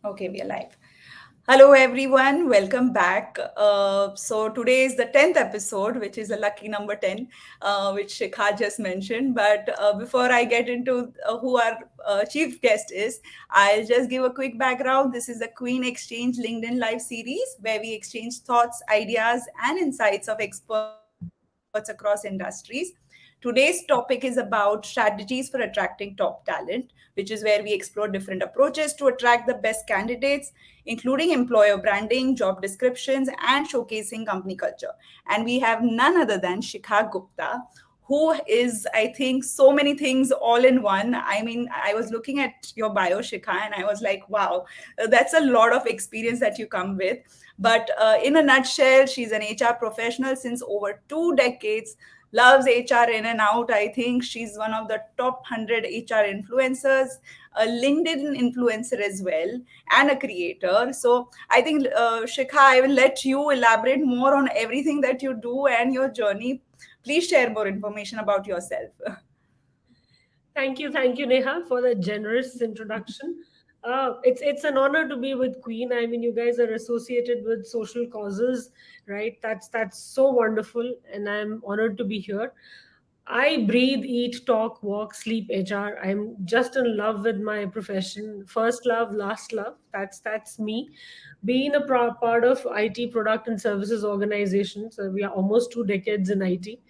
Okay, we are live. Hello, everyone. Welcome back. So, today is the 10th episode, which is a lucky number 10, which Shikha just mentioned. But before I get into who our chief guest is, I'll just give a quick background. This is the Queen Exchange LinkedIn Live series where we exchange thoughts, ideas, and insights of experts across industries. Today's topic is about strategies for attracting top talent, which is where we explore different approaches to attract the best candidates, including employer branding, job descriptions, and showcasing company culture. And we have none other than Shikha Gupta, who is, I think, so many things all in one. I mean, I was looking at your bio, Shikha, and I was like, wow, that's a lot of experience that you come with. But in a nutshell, she's an HR professional since over 2 decades, loves HR in and out. I think she's one of the top 100 HR influencers, a LinkedIn influencer as well, and a creator. So I think, Shikha, I will let you elaborate more on everything that you do and your journey. Please share more information about yourself. Thank you, Neha, for the generous introduction. It's an honor to be with Queen. I mean, you guys are associated with social causes, right? That's so wonderful, and I'm honored to be here. I breathe, eat, talk, walk, sleep HR. I'm just in love with my profession. First love, last love. That's me. Being a part of IT product and services organization, so we are almost 2 decades in IT,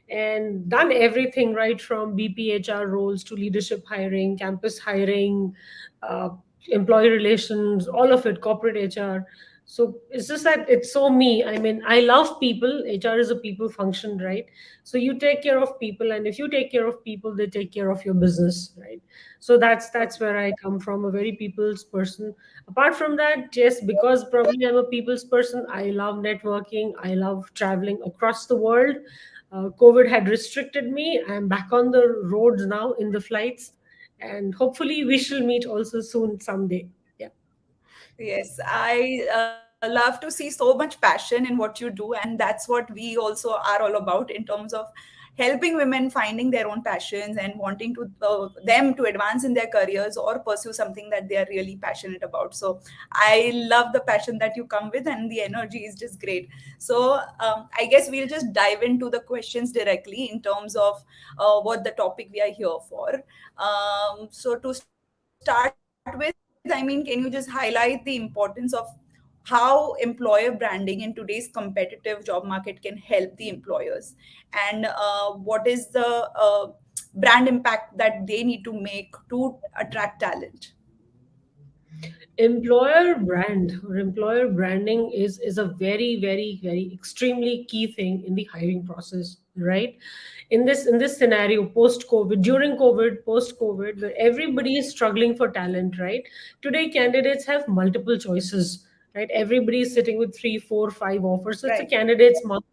and done everything right from BPHR roles to leadership hiring, campus hiring, uh, employee relations, all of it, corporate HR. So it's just that it's so me. I mean, I love people. HR is a people function, right? So you take care of people, and if you take care of people, they take care of your business, right? So that's where I come from, a very people's person. Apart from that, yes, because probably I'm a people's person, I love networking, I love traveling across the world. COVID had restricted me. I'm back on the roads now in the flights, and hopefully we shall meet also soon someday. Yeah. Yes, I love to see so much passion in what you do, and that's what we also are all about in terms of helping women finding their own passions and wanting to them to advance in their careers or pursue something that they are really passionate about. So I love the passion that you come with, and the energy is just great. So I guess we'll just dive into the questions directly in terms of what the topic we are here for. So to start with, I mean, can you just highlight the importance of how employer branding in today's competitive job market can help the employers, and what is the brand impact that they need to make to attract talent? Employer brand or employer branding is a very extremely key thing in the hiring process, right? In this scenario, post covid, during covid, post covid, where everybody is struggling for talent, right? Today candidates have multiple choices, right? Everybody is sitting with 3, 4, 5 offers, so it's a Right. candidate's market.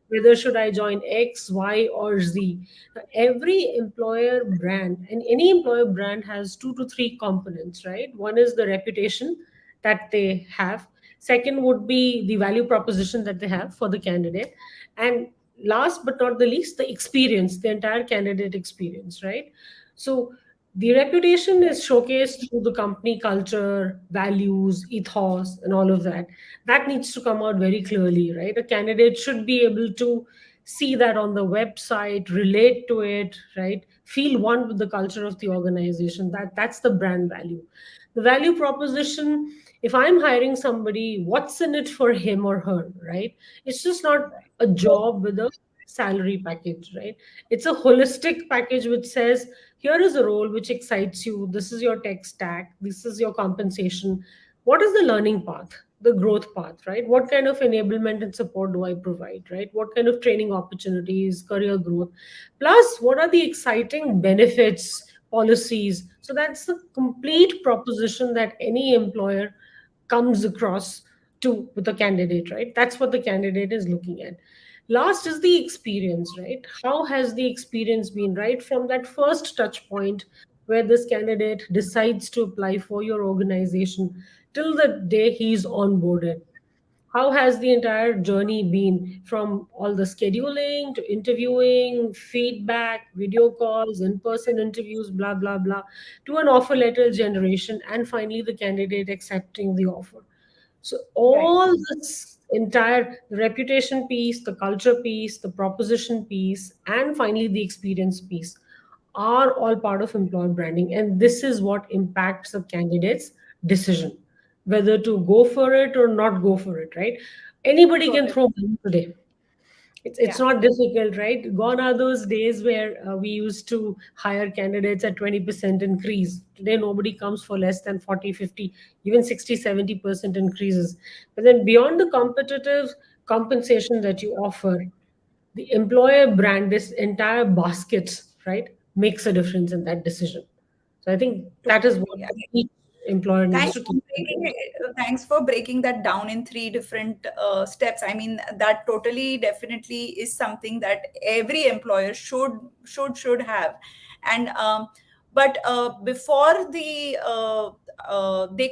Whether should I join X, Y, or Z? Now, every employer brand, and any employer brand has 2 to 3 components, right? One is the reputation that they have. Second would be the value proposition that they have for the candidate. And last but not the least, the experience, the entire candidate experience, right? So the reputation is showcased through the company culture, values, ethos, and all of that. That needs to come out very clearly, right? A candidate should be able to see that on the website, relate to it, right? Feel one with the culture of the organization. That's the brand value. The value proposition, if I'm hiring somebody, what's in it for him or her, right? It's just not a job with a salary package, right? It's a holistic package which says, here is a role which excites you, this is your tech stack, this is your compensation, what is the learning path, the growth path, right? What kind of enablement and support do I provide, right? What kind of training opportunities, career growth, plus what are the exciting benefits, policies? So that's the complete proposition that any employer comes across to with a candidate, right? That's what the candidate is looking at. Last is the experience, right? How has the experience been, right? From that first touch point where this candidate decides to apply for your organization till the day he's onboarded. How has the entire journey been, from all the scheduling to interviewing, feedback, video calls, in person interviews, blah, blah, blah, to an offer letter generation, and finally the candidate accepting the offer. So, Right. all this entire, the reputation piece, the culture piece, the proposition piece, and finally the experience piece are all part of employer branding. And this is what impacts the candidate's decision whether to go for it or not go for it, right? Anybody can Correct. throw money today. It's Yeah. not difficult, right? Gone are those days where we used to hire candidates at 20% increase. Today, nobody comes for less than 40, 50, even 60, 70% increases. But then beyond the competitive compensation that you offer, the employer brand, this entire basket, right, makes a difference in that decision. So I think that is what Totally. each employer needs Thanks to for keep in breaking mind. thanks for breaking that down in three different steps. I mean, that totally definitely is something that every employer should have. And but before they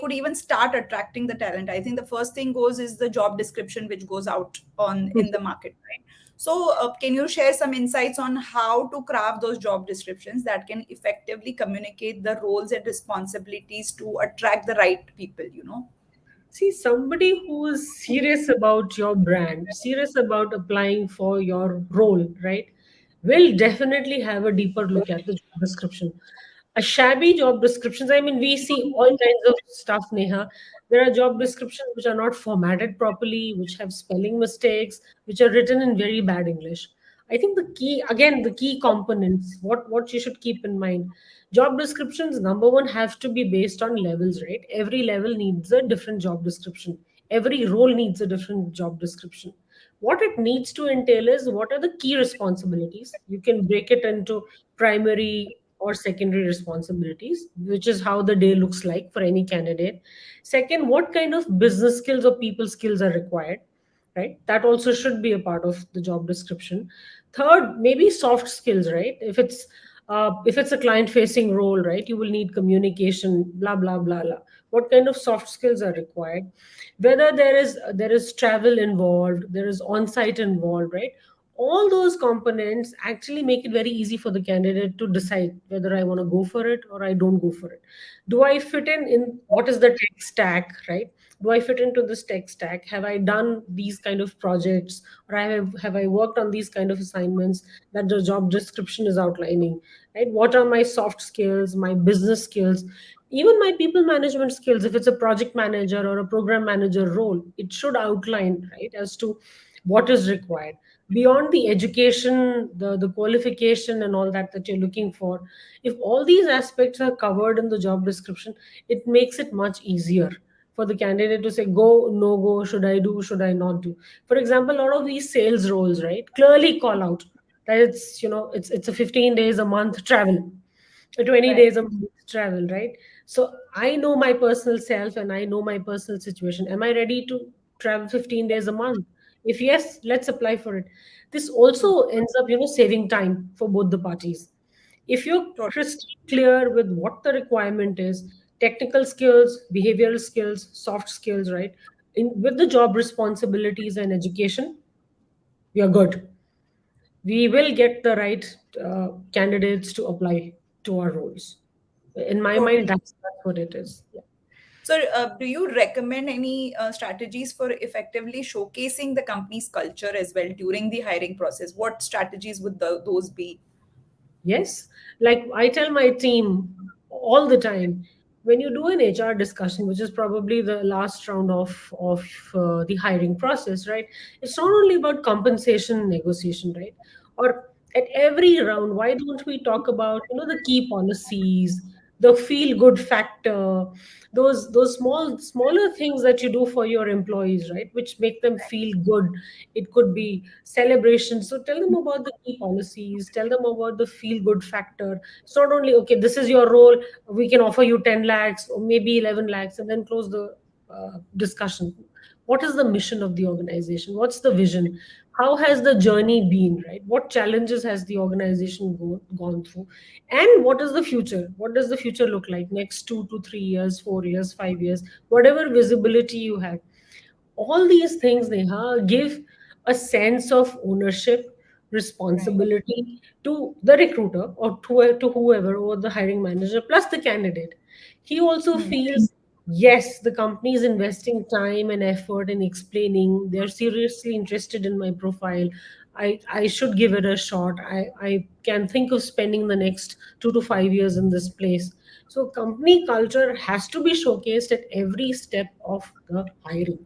could even start attracting the talent, I think the first thing goes is the job description which goes out on in the market, right? So, can you share some insights on how to craft those job descriptions that can effectively communicate the roles and responsibilities to attract the right people, you know? See, somebody who is serious about your brand, serious about applying for your role, right, will definitely have a deeper look at the job description. A shabby job descriptions, I mean, we see all kinds of stuff, Neha. There are job descriptions which are not formatted properly, which have spelling mistakes, which are written in very bad English. I think the key, again, the key components, what you should keep in mind. Job descriptions, number one, have to be based on levels, right? Every level needs a different job description. Every role needs a different job description. What it needs to entail is what are the key responsibilities. You can break it into primary or secondary responsibilities, which is how the day looks like for any candidate. Second, what kind of business skills or people skills are required, right? That also should be a part of the job description. Third, maybe soft skills, right? If it's a client facing role, right, you will need communication, blah, blah, blah, blah. What kind of soft skills are required, whether there is travel involved, there is on site involved, right? All those components actually make it very easy for the candidate to decide whether I want to go for it or I don't go for it. Do I fit in what is the tech stack, right? Do I fit into this tech stack? Have I done these kind of projects, or have I worked on these kind of assignments that the job description is outlining, right? What are my soft skills, my business skills, even my people management skills? If it's a project manager or a program manager role, it should outline, right, as to what is required beyond the education, the qualification and all that you're looking for. If all these aspects are covered in the job description, it makes it much easier for the candidate to say go, no go, should I do, should I not do. For example, a lot of these sales roles, right, clearly call out that it's a 15 days a month travel, 20 Right. days a month travel, right? So I know my personal self and I know my personal situation. Am I ready to travel 15 days a month? If yes, let's apply for it. This also ends up, saving time for both the parties. If you're Totally. crystal clear with what the requirement is, technical skills, behavioral skills, soft skills, right? With the job responsibilities and education, we are good. We will get the right candidates to apply to our roles. In my mind, Totally. that's what it is. Yeah. So, do you recommend any strategies for effectively showcasing the company's culture as well during the hiring process? What strategies would those be? Yes, like I tell my team all the time, when you do an HR discussion, which is probably the last round of the hiring process, right? It's not only about compensation negotiation, right? Or at every round, why don't we talk about the key policies, the feel good factor, those smaller things that you do for your employees, right? Which make them feel good. It could be celebration. So tell them about the key policies, tell them about the feel good factor. It's not only, okay, this is your role, we can offer you 10 lakhs or maybe 11 lakhs and then close the discussion. What is the mission of the organization? What's the vision? How has the journey been, right? What challenges has the organization gone through? And what is the future? What does the future look like next 2 to 3 years, 4 years, 5 years, whatever visibility you have? All these things, Neha, give a sense of ownership, Right. responsibility to the recruiter, or to whoever, or the hiring manager, plus the candidate. He also Hmm. feels, yes, the company is investing time and effort in explaining. They're seriously interested in my profile. I should give it a shot. I can think of spending the next 2 to 5 years in this place. So company culture has to be showcased at every step of the hiring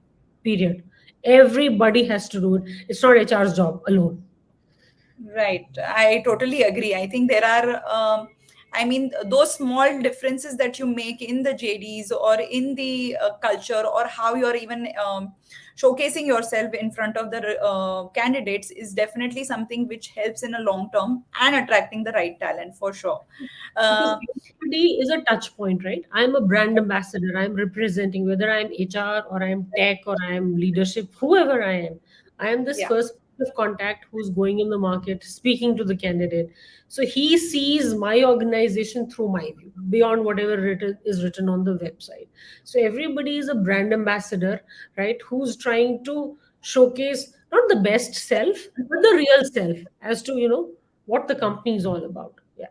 period. Everybody has to do it. It's not HR's job alone. Right. I totally agree. I think there are, I mean, those small differences that you make in the JDs or in the culture, or how you're even showcasing yourself in front of the candidates, is definitely something which helps in a long term and attracting the right talent for sure. Because Uh, everybody is a touch point, right? I'm a brand ambassador. I'm representing, whether I'm HR or I'm tech or I'm leadership, whoever I am. I am this yeah, first point of contact who's going in the market, speaking to the candidate. So he sees my organization through my view, beyond whatever is written on the website. So everybody is a brand ambassador, right? Who's trying to showcase not the best self, but the real self, as to, what the company is all about. Yeah.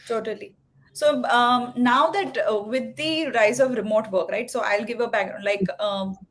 totally. So now that with the rise of remote work, right? So I'll give a background. Like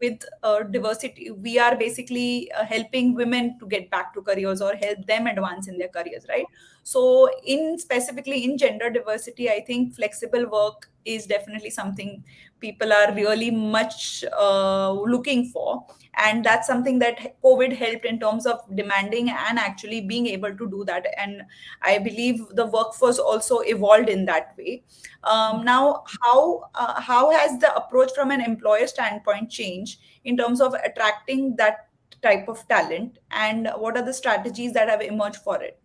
with diversity, we are basically helping women to get back to careers or help them advance in their careers, right? So in specifically in gender diversity, I think flexible work is definitely something people are really much looking for, and that's something that COVID helped in terms of demanding and actually being able to do that. And I believe the workforce also evolved in that way. Now, how has the approach from an employer standpoint changed in terms of attracting that type of talent, and what are the strategies that have emerged for it?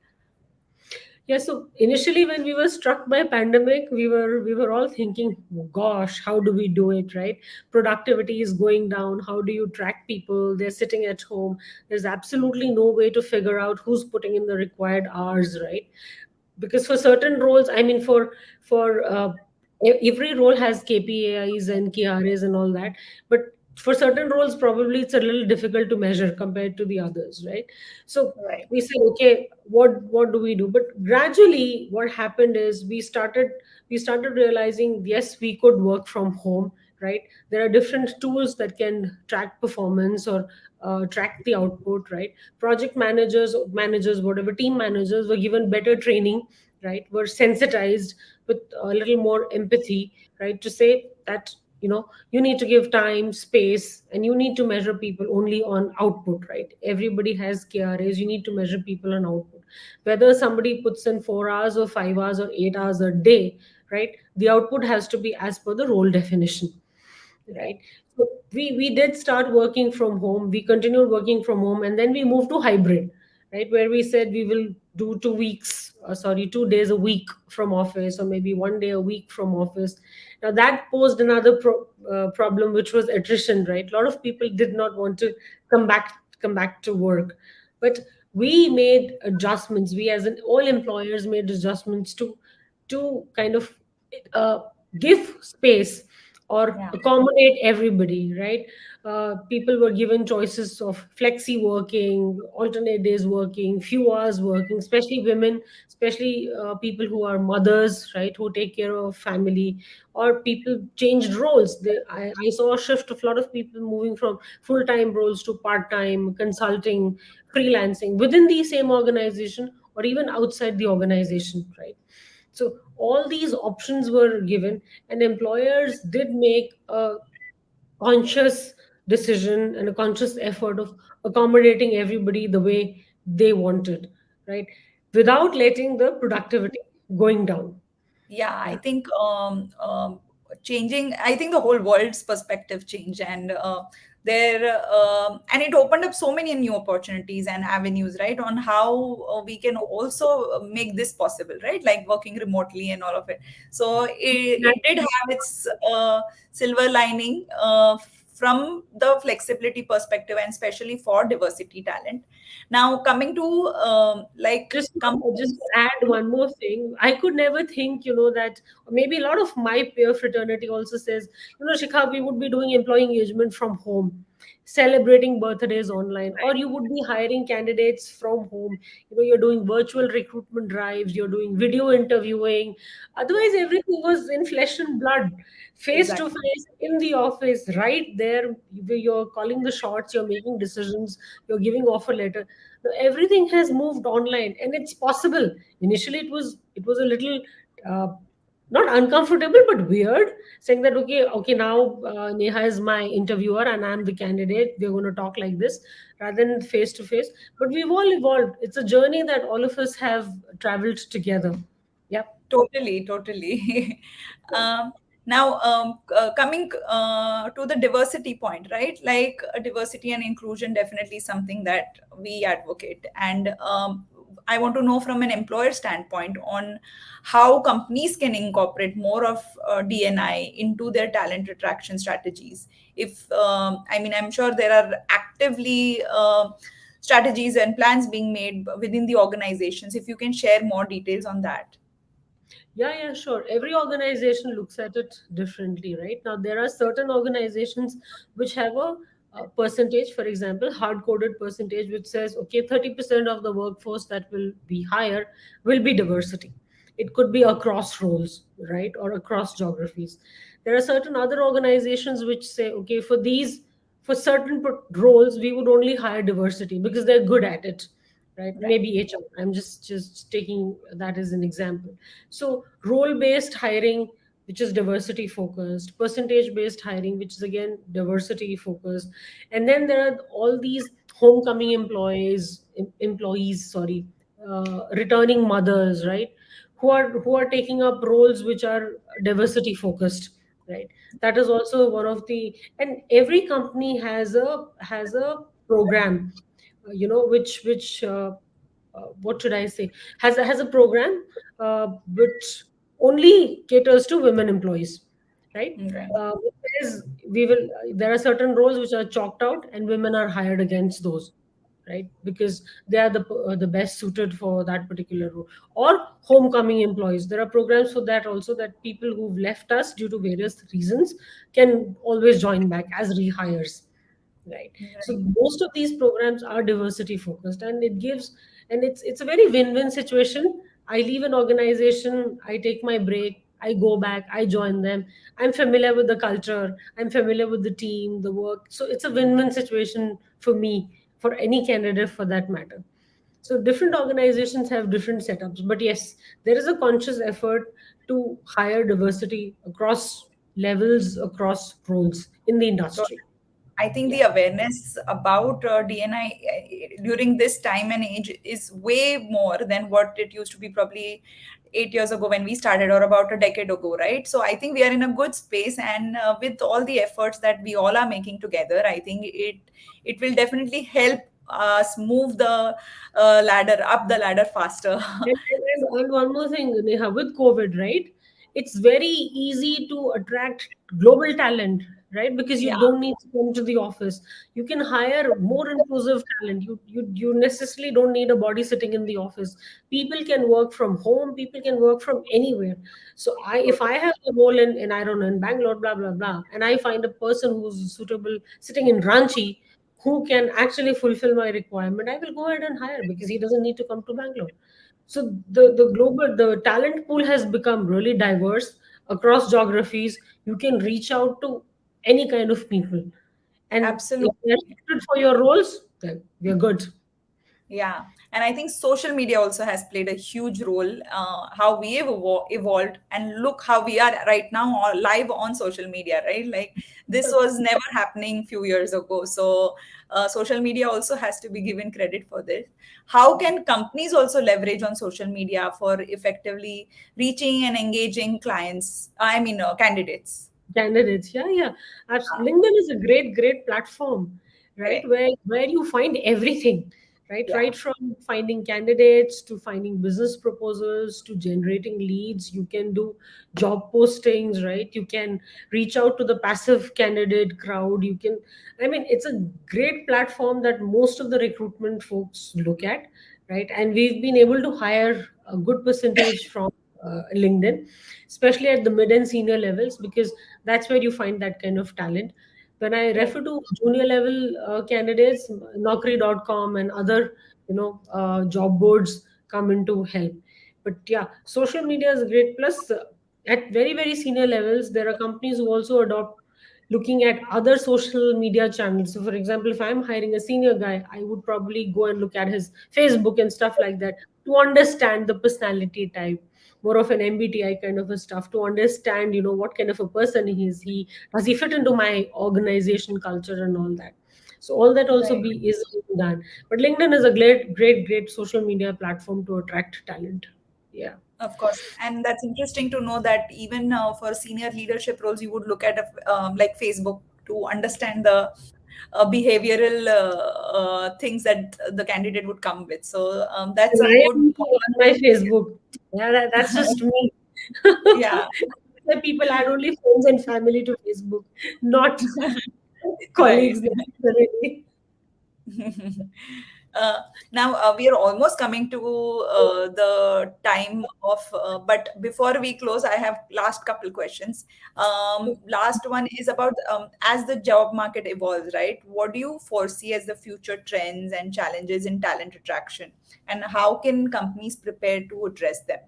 Yeah, so initially when we were struck by pandemic, we were all thinking, oh gosh, how do we do it, right? Productivity is going down. How do you track people? They're sitting at home. There's absolutely no way to figure out who's putting in the required hours, right? Because for certain roles, I mean, for every role has KPIs and KRAs and all that, but for certain roles, probably it's a little difficult to measure compared to the others, right? So Right. we said, okay, what do we do? But gradually what happened is we started realizing, yes, we could work from home, right? There are different tools that can track performance, or track the output, right? Project managers, whatever, team managers were given better training, right? Were sensitized with a little more empathy, right? To say that, you need to give time, space, and you need to measure people only on output, right? Everybody has KRAs. You need to measure people on output. Whether somebody puts in 4 hours or 5 hours or 8 hours a day, right? The output has to be as per the role definition, Right. right? So we did start working from home. We continued working from home, and then we moved to hybrid, right? Where we said we will do 2 weeks, sorry, 2 days a week from office, or maybe one day a week from office. Now that posed another problem, which was attrition, right? A lot of people did not want to come back to work, but we made adjustments. We, as an all employers, made adjustments to kind of uh, give space or Yeah. accommodate everybody, right? People were given choices of flexi working, alternate days working, few hours working, especially women, especially people who are mothers, right, who take care of family, or people changed roles. I saw a shift of a lot of people moving from full-time roles to part-time, consulting, freelancing within the same organization or even outside the organization, right? So all these options were given, and employers did make a conscious decision and a conscious effort of accommodating everybody the way they wanted, right? Without letting the productivity going down. Yeah, I Yeah. think changing, I think the whole world's perspective changed, and there and it opened up so many new opportunities and avenues, right, on how we can also make this possible, right, like working remotely and all of it. So it did have its silver lining from the flexibility perspective, and especially for diversity talent. Now coming to like Just companies. to add one more thing, I could never think, that maybe a lot of my peer fraternity also says, Shikha, we would be doing employee engagement from home. celebrating birthdays online, or you would be hiring candidates from home. You're doing virtual recruitment drives, you're doing video interviewing. Otherwise, everything was in flesh and blood, face to Exactly. face in the office, right there. You're calling the shots, you're making decisions, you're giving offer letter. Now, everything has moved online, and it's possible. Initially, it was a little uh, not uncomfortable but weird, saying that okay, now Neha is my interviewer and I'm the candidate, we're going to talk like this rather than face to face. But we've all evolved. It's a journey that all of us have traveled together. Yeah. Totally, totally. um, Now, coming to the diversity point, right? Like diversity and inclusion, definitely something that we advocate. And I want to know from an employer standpoint on how companies can incorporate more of DNI into their talent attraction strategies. If I mean, I'm sure there are actively strategies and plans being made within the organizations. If you can share more details on that. Yeah, yeah, sure. Every organization looks at it differently, right? Now, there are certain organizations which have a percentage, for example, hard coded percentage, which says, okay, 30% of the workforce that will be hired will be diversity. It could be across roles, right? Or across geographies. There are certain other organizations which say, okay, for certain roles, we would only hire diversity because they're good at it, right? Right. Maybe HR. I'm just taking that as an example. So role based hiring, which is diversity focused, percentage based hiring, which is again diversity focused, and then there are all these homecoming employees, sorry, returning mothers, right, who are taking up roles which are diversity focused, right. That is also one of the, and every company has a program, which what should I say, has a program which only caters to women employees, right? Right. Which says there are certain roles which are chalked out, and women are hired against those, right? Because they are the best suited for that particular role. Or homecoming employees. There are programs for that also, that people who've left us due to various reasons can always join back as rehires, right. So Right. most of these programs are diversity focused, and it's a very win-win situation. I leave an organization, I take my break, I go back, I join them, I'm familiar with the culture, I'm familiar with the team, the work. So it's a win-win situation for me, for any candidate for that matter. So different organizations have different setups, but yes, there is a conscious effort to hire diversity across levels, across roles in the So industry. I think Yeah. the awareness about DNI during this time and age is way more than what it used to be probably 8 years ago when we started, or about a decade ago, right? So I think we are in a good space, and with all the efforts that we all are making together, I think it will definitely help us move the ladder up the ladder faster. And one more thing, Neha, with COVID, right? It's very easy to attract global talent, right? Because Yeah, you don't need to come to the office. You can hire more inclusive talent. You necessarily don't need a body sitting in the office. People can work from home. People can work from anywhere. So if I totally. have a role in I don't know, in Bangalore, blah blah blah, and I find a person who's suitable sitting in Ranchi, who can actually fulfill my requirement, I will go ahead and hire, because he doesn't need to come to Bangalore. So the talent pool has become really diverse across geographies. You can reach out to any kind of people, and if they're Absolutely. suited for your roles, then we're good. Yeah, and I think social media also has played a huge role. How we have evolved, and look how we are right now, live on social media, right? Like this was never happening few years ago. So social media also has to be given credit for this. How can companies also leverage on social media for effectively reaching and engaging clients? I mean, candidates. Candidates, yeah, yeah. LinkedIn is a great platform, right? Correct. Where you find everything, right? Yeah. Right from finding candidates to finding business proposals to generating leads. You can do job postings, right? You can reach out to the passive candidate crowd. You can, I mean, it's a great platform that most of the recruitment folks look at, right? And we've been able to hire a good percentage from LinkedIn, especially at the mid and senior levels, because that's where you find that kind of talent. When I Right. refer to junior level candidates, Naukri.com and other, job boards come into help. But yeah, social media is great. Plus, at very, very senior levels, there are companies who also adopt looking at other social media channels. So, for example, if I'm hiring a senior guy, I would probably go and look at his Facebook and stuff like that to understand the personality type, more of an MBTI kind of a stuff, to understand, what kind of a person he is. He does he fit into my organization culture and all that. So all that also Right. be is being done. But LinkedIn is a great, great, great social media platform to attract talent. Yeah. Of course, and that's interesting to know that even for senior leadership roles, you would look at like Facebook to understand the behavioral things that the candidate would come with. So that's And a I good am on my Facebook. Yeah, that's just me. yeah. The people add only friends and family to Facebook, not Right. colleagues necessarily. Uh, now we are almost coming to the time of, but before we close, I have last couple questions. Last one is about as the job market evolves, right? What do you foresee as the future trends and challenges in talent attraction, and how can companies prepare to address them?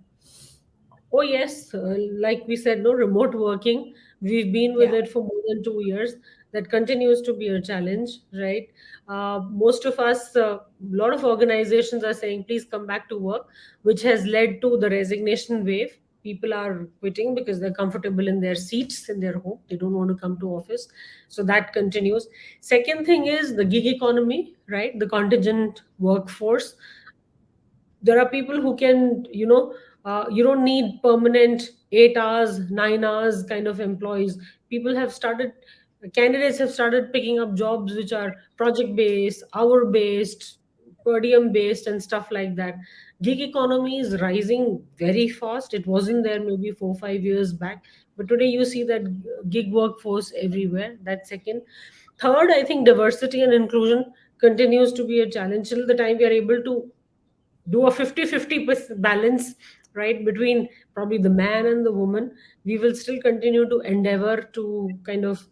Oh, yes. Like we said, no remote working. We've been with Yeah. it for more than 2 years. That continues to be a challenge, right? Most of us, a lot of organizations are saying, please come back to work, which has led to the resignation wave. People are quitting because they're comfortable in their seats in their home. They don't want to come to office. So that continues. Second thing is the gig economy, right? The contingent workforce. There are people who can, you don't need permanent 8 hours 9 hours kind of employees. People have started Candidates have started picking up jobs which are project based, hour based, per diem based and stuff like that. Gig economy is rising very fast. It wasn't there maybe 4 5 years back, but today you see that gig workforce everywhere. That's second. Third, I think diversity and inclusion continues to be a challenge. Till the time we are able to do a 50-50 balance, right, between probably the man and the woman, we will still continue to endeavor to kind of,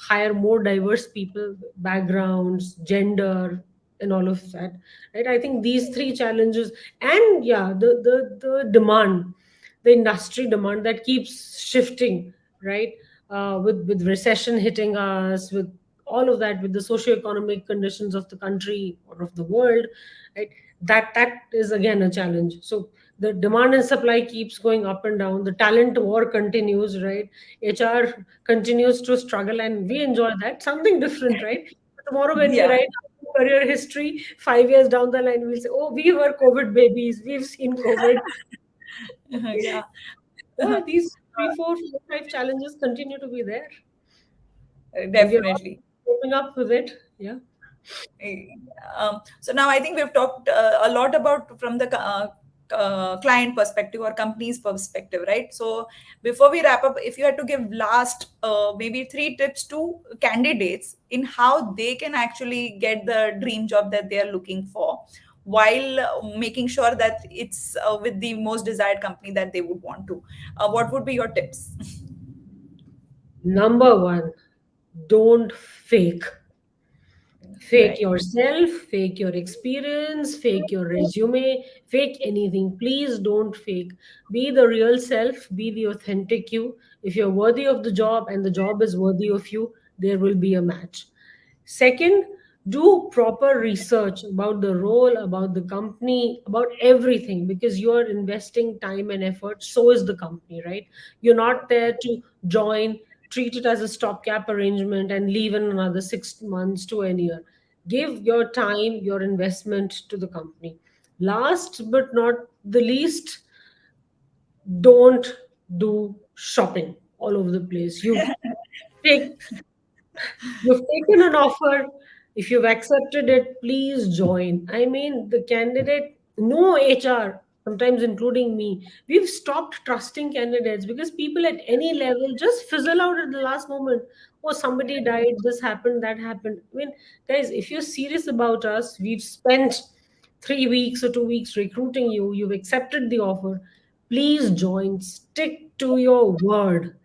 hire more diverse people, backgrounds, gender, and all of that, right? I think these three challenges. And yeah, the demand, the industry demand that keeps shifting, right? With recession hitting us, with all of that, with the socio-economic conditions of the country or of the world, right? That is again a challenge. So the demand and supply keeps going up and down. The talent war continues, right? HR continues to struggle, and we enjoy that. Something different, right? Tomorrow when we Yeah. write our career history, 5 years down the line, we'll say, oh, we were COVID babies, we've seen COVID. Yeah. Yeah, these three, four, four, five challenges continue to be there, and we are all Definitely. coping up with it. Yeah. So now I think we've talked a lot about from the client perspective or company's perspective, right? So before we wrap up, if you had to give last maybe three tips to candidates in how they can actually get the dream job that they are looking for, while making sure that it's with the most desired company that they would want to, what would be your tips? Number one, don't fake. Fake Right. yourself, fake your experience, fake your resume, fake anything. Please don't fake. Be the real self, be the authentic you. If you're worthy of the job and the job is worthy of you, there will be a match. Second, do proper research about the role, about the company, about everything, because you are investing time and effort. So is the company, right? You're not there to join, treat it as a stopgap arrangement, and leave in another 6 months to a year. Give your time, your investment to the company. Last but not the least, don't do shopping all over the place. Take You've taken an offer. If you've accepted it, please join. I mean, the candidate, no HR, sometimes including me, we've stopped trusting candidates because people at any level just fizzle out at the last moment. Oh, somebody died, this happened, that happened. I mean, guys, if you're serious about us, we've spent 3 weeks or 2 weeks recruiting you, you've accepted the offer. Please join, stick to your word,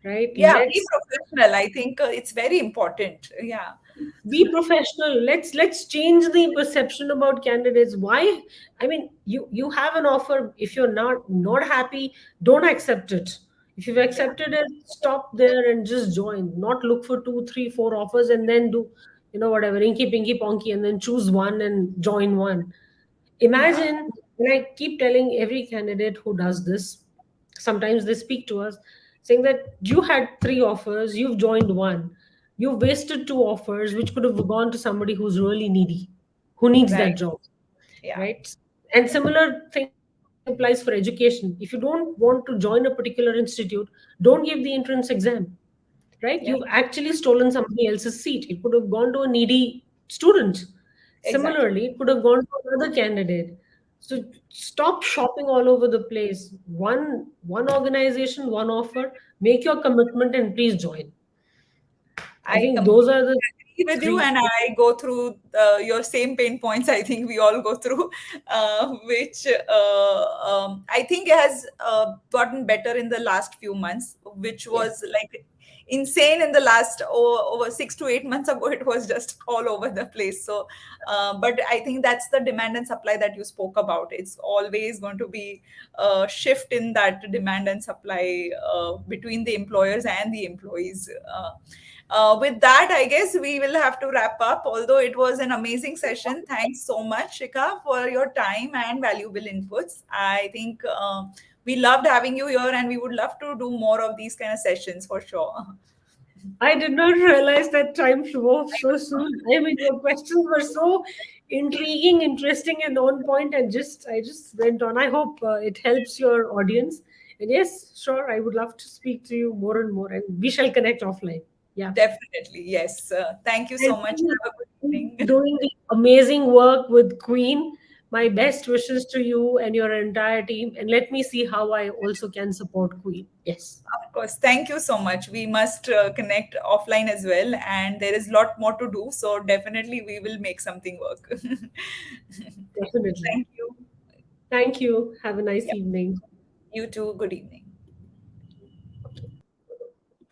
right? Yeah, be Let's professional. I think it's very important. Yeah. be professional. Let's change the perception about candidates. Why? I mean, you have an offer. If you're not happy, don't accept it. If you've Yeah. accepted it, stop there and just join. Not look for two, three, four offers and then do, whatever, inky pinky ponky, and then choose one and join one. Yeah. Imagine, and I keep telling every candidate who does this, sometimes they speak to us saying that you had three offers, you've joined one. You've wasted two offers, which could have gone to somebody who's really needy, who needs Right. that job, Yeah. right? And similar thing applies for education. If you don't want to join a particular institute, don't give the entrance exam, right? You've Yeah. actually stolen somebody else's seat. It could have gone to a needy student. Exactly. Similarly, it could have gone to another candidate. So stop shopping all over the place. One organization, one offer. Make your commitment and please join. I I think those completely are the agree with you, three. and I go through your same pain points. I think we all go through, which I think has gotten better in the last few months, which Yes, was like insane in the last over 6 to 8 months ago. It was just all over the place. So, but I think that's the demand and supply that you spoke about. It's always going to be a shift in that demand and supply between the employers and the employees. With that, I guess we will have to wrap up. Although it was an amazing session. Thanks so much, Shika, for your time and valuable inputs. I think we loved having you here, and we would love to do more of these kind of sessions for sure. I did not realize that time flew off I so know. soon. I mean, your questions were so intriguing, interesting, and on point. And I just went on. I hope it helps your audience. And yes, sure, I would love to speak to you more and more, and we shall connect offline. Yeah. Definitely, yes. Thank you And so much. keep Have a good evening. doing the amazing work with Queen. My best wishes to you and your entire team. And let me see how I also can support Queen. Yes, Of course, thank you so much. We must connect offline as well, and there is a lot more to do. So definitely, we will make something work. definitely. Thank you. Thank you. Have a nice Yeah, evening. you too. Good evening.